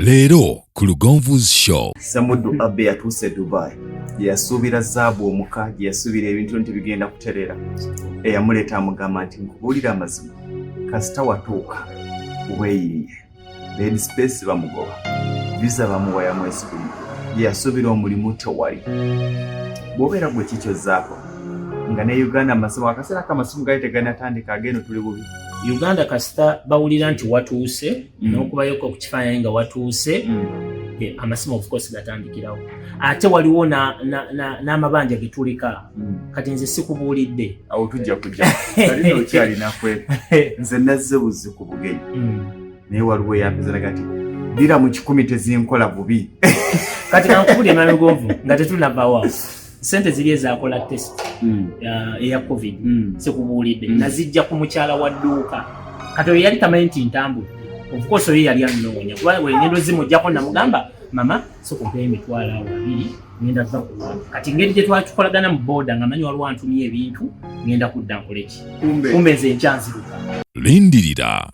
Leero ku Lugonvu'S show. Ssemuddu Abel yatuuse Dubai. Yasuubira zaabu omuka, yasuubira ebintu nti bigenda kuterera. Eyamuleeta amugamba nti nkubuulira amazima. Kasita watuuka weeyiye. Then space bamugoba. Visa bamuwa ya mwezi gumu. Yasuubira omulimu tewali. Bw'obeera gwe kikyozzaako. Nga ne Uganda amasimu akaseera k'amasimu gaali teganatandika ageno tuli bubi. Uganda kasita bawulira nti watuuse n'okubayoko ku kifaananyi nga watuuse amasimu of course gatandikirawo. Ate waliwo n'amabanja getulika kati nze sikubuulidde. Awo tujja kujja. Kalina okyalinakwe. Nze nazze buzzi ku bugenyi. Naye waliwo eyampiza kati dira mu 10 tezinkola bubi. Kati kankubulire mami Lugonvu nga tetunavaawo. Sente ziri ezakola test eya COVID sikubuulidde nazijja ku mukyala wa dduuka kati oyo yali tamanyi nti ntambudde of course oyo yali anoonya kuba ngendo zimujjako namugamba mama sokumpeyo emitwalo 2 ngenda kuva kuwa kati ngeri gye twatukolagana mu booda nga manyi waliwo antumye ebintu ngenda kudda nkoleki kumbe nze nkyanziruka Lindirira